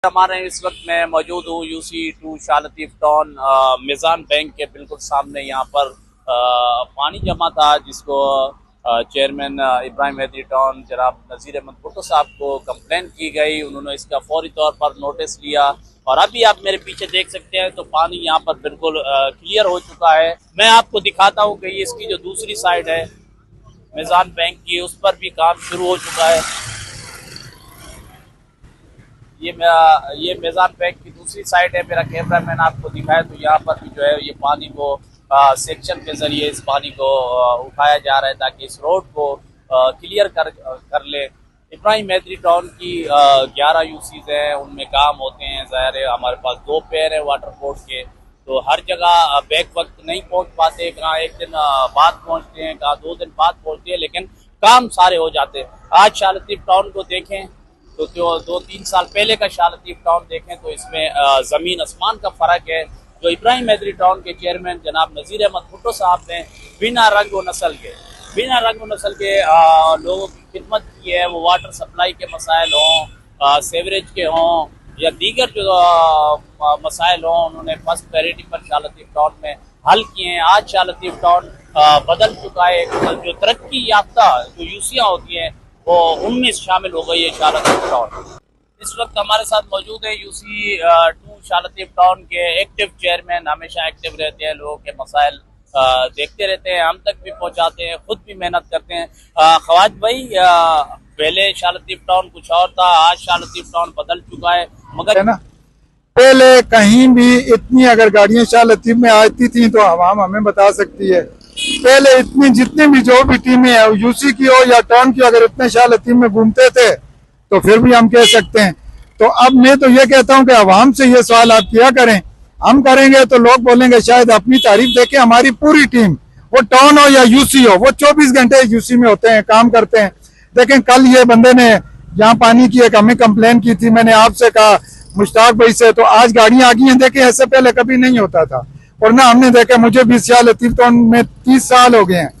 हमारे इस वक्त मैं मौजूद हूँ UC2 Shah Latif town Meezan bank के बिल्कुल सामने। यहाँ पर पानी जमा था जिसको चेयरमैन इब्राहिम हैदरी टाउन जनाब नज़ीर अहमद भुट्टो साहब को कंप्लेन की गई। उन्होंने इसका फौरी तौर पर नोटिस लिया और अभी आप मेरे पीछे देख सकते हैं तो पानी यहाँ पर बिल्कुल क्लियर हो चुका है। मैं आपको दिखाता हूँ कि इसकी जो दूसरी साइड है मिजान बैंक की, उस पर भी काम शुरू हो चुका है। ये मिजान बैंक की दूसरी साइड है। मेरा कैमरा मैंने आपको दिखाया तो यहाँ पर भी जो है ये पानी को सेक्शन के जरिए इस पानी को उठाया जा रहा है ताकि इस रोड को क्लियर कर ले। इब्राहिम हैदरी टाउन की 11 यूसीज हैं, उनमें काम होते हैं। ज़ाहिर है हमारे पास 2 पेयर है वाटर बोर्ड के, तो हर जगह बैक वक्त नहीं पहुँच पाते। कहाँ एक दिन बाद पहुँचते हैं, कहाँ 2 दिन बाद पहुँचते हैं, लेकिन काम सारे हो जाते हैं। आज शाह लतीफ टाउन को देखें तो जो 2-3 साल पहले का शाह लतीफ टाउन देखें तो इसमें ज़मीन आसमान का फ़र्क है। जो इब्राहिम हैदरी टाउन के चेयरमैन जनाब नज़ीर अहमद भुट्टो साहब ने बिना रंग व नस्ल के लोगों की खिदमत की है। वो वाटर सप्लाई के मसाइल हों, सेवरेज के हों या दीगर जो मसाइल हों, उन्होंने फर्स्ट प्रायोरिटी पर शाह लतीफ टाउन में हल किए हैं। आज शाह लतीफ टाउन बदल चुका है। जो तरक्की याफ्ता जो यूसियाँ होती हैं वो उनमें शामिल हो गई है शाह लतीफ टाउन। इस वक्त हमारे साथ मौजूद है UC2 शाह लतीफ टाउन के एक्टिव चेयरमैन। हमेशा एक्टिव रहते हैं, लोगों के मसाइल देखते रहते हैं, हम तक भी पहुंचाते हैं, खुद भी मेहनत करते हैं। ख्वाज भाई, पहले शाह लतीफ टाउन कुछ और था, आज शाह लतीफ टाउन बदल चुका है, मगर है ना पहले कहीं भी इतनी अगर गाड़ियां शाह लतीफ में आती थी तो आवाम हमें बता सकती है। पहले इतनी जितनी भी जो भी टीमें है यूसी की हो या टाउन की, अगर इतने शाह लतीफ में घूमते थे तो फिर भी हम कह सकते हैं। तो अब मैं तो ये कहता हूं कि आवाम से ये सवाल आप किया करें, हम करेंगे तो लोग बोलेंगे शायद अपनी तारीफ देखें। हमारी पूरी टीम, वो टाउन हो या यूसी हो, वो 24 घंटे यूसी में होते हैं, काम करते हैं। देखें कल ये बंदे ने यहाँ पानी की एक हमें कंप्लेन की थी, मैंने आपसे कहा मुश्ताक भाई से, तो आज गाड़ियां आ गई हैं। देखें ऐसे पहले कभी नहीं होता था और ना हमने देखा। मुझे भी शाह लतीफ टाउन में 30 साल हो गए हैं,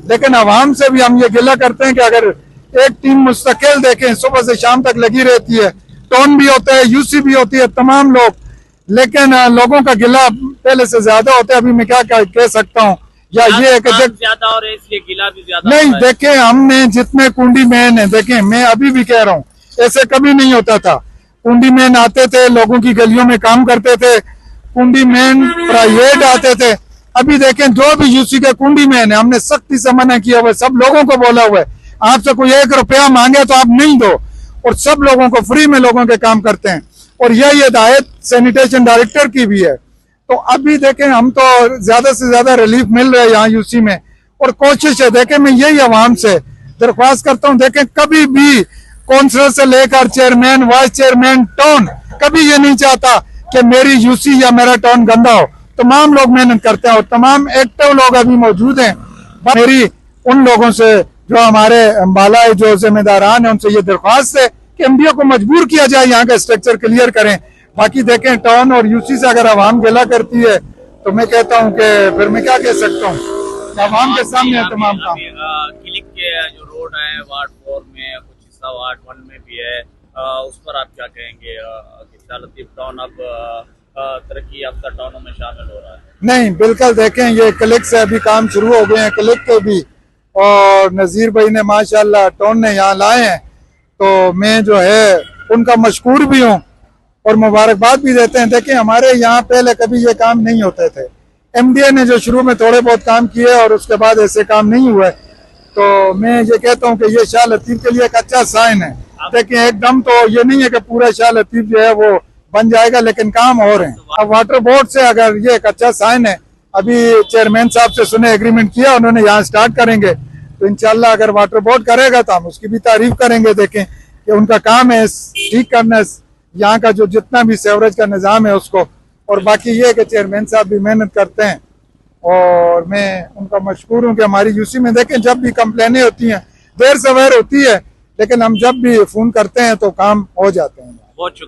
लेकिन आवाम से भी हम ये गिला करते हैं कि अगर एक टीम मुस्तकिल देखें सुबह से शाम तक लगी रहती है, टाउन भी होता है, यूसी भी होती है, तमाम लोग, लेकिन लोगों का गिला पहले से ज्यादा होता है। अभी मैं क्या कह सकता हूँ, या ये है कि ज्यादा और इसलिए गिला भी ज्यादा नहीं। देखें हमने जितने कुंडी मैन है, देखें मैं अभी भी कह रहा हूँ ऐसे कभी नहीं होता था। कुंडी मैन आते थे, लोगों की गलियों में काम करते थे, कुंडी मैन प्राइवेट आते थे। अभी देखें जो भी यूसी के कुंडी मैन है, हमने सख्ती से मना किया हुआ है, सब लोगों को बोला हुआ है आपसे कोई 1 रुपया मांगे तो आप नहीं दो, और सब लोगों को फ्री में लोगों के काम करते हैं। और यही हिदायत सैनिटेशन डायरेक्टर की भी है। तो अभी देखें हम तो ज्यादा से ज्यादा रिलीफ मिल रहा है यहाँ यूसी में, और कोशिश है। देखें मैं यही आवाम से दरख्वास्त करता हूँ, देखें कभी भी काउंसलर से लेकर चेयरमैन, वाइस चेयरमैन, टाउन कभी ये नहीं चाहता कि मेरी यूसी या मेरा टाउन गंदा हो। तमाम लोग मेहनत करते हैं और तमाम एक्टिव लोग अभी मौजूद हैं। मेरी उन लोगों से जो हमारे अम्बाला जो जिम्मेदारान है उनसे ये दरख्वास्त है कि एमडीओ को मजबूर किया जाए यहाँ का स्ट्रक्चर क्लियर करें। बाकी देखें टाउन और यूसी से अगर आवाम गिला करती है तो मैं कहता हूँ कि फिर मैं क्या कह सकता हूँ, आवाम के सामने है तमाम काम। क्लिक के जो रोड है वार्ड 4 में, कुछ हिस्सा वार्ड 1 में भी है, उस पर आप क्या कहेंगे कि शाह लतीफ टाउन अब तरक्की याफ्ता टाउनों में शामिल हो रहा है? नहीं, बिल्कुल देखें ये क्लिक से अभी काम शुरू हो गए हैं, क्लिक के भी, और नज़ीर भाई ने माशाल्लाह टाउन ने यहाँ लाए हैं, तो मैं जो है उनका मशकूर भी हूँ और मुबारकबाद भी देते हैं। देखिए हमारे यहाँ पहले कभी ये काम नहीं होते थे। एमडीए ने जो शुरू में थोड़े बहुत काम किए और उसके बाद ऐसे काम नहीं हुए, तो मैं ये कहता हूँ कि ये शाह लतीफ के लिए एक अच्छा साइन है। देखिए एकदम तो ये नहीं है कि पूरा शाह लतीफ जो है वो बन जाएगा, लेकिन काम हो रहे हैं। अब वाटर बोर्ड से अगर ये एक अच्छा साइन है, अभी चेयरमैन साहब से सुने एग्रीमेंट किया उन्होंने, यहाँ स्टार्ट करेंगे तो इंशाल्लाह अगर वाटर बोर्ड करेगा तो हम उसकी भी तारीफ करेंगे। देखें कि उनका काम है ठीक करना यहाँ का जो जितना भी सेवरेज का निज़ाम है उसको, और बाकी ये है कि चेयरमैन साहब भी मेहनत करते हैं और मैं उनका मशकूर हूँ कि हमारी यूसी में देखें जब भी कंप्लेनें होती हैं, देर सवेर होती है, लेकिन हम जब भी फ़ोन करते हैं तो काम हो जाते हैं। बहुत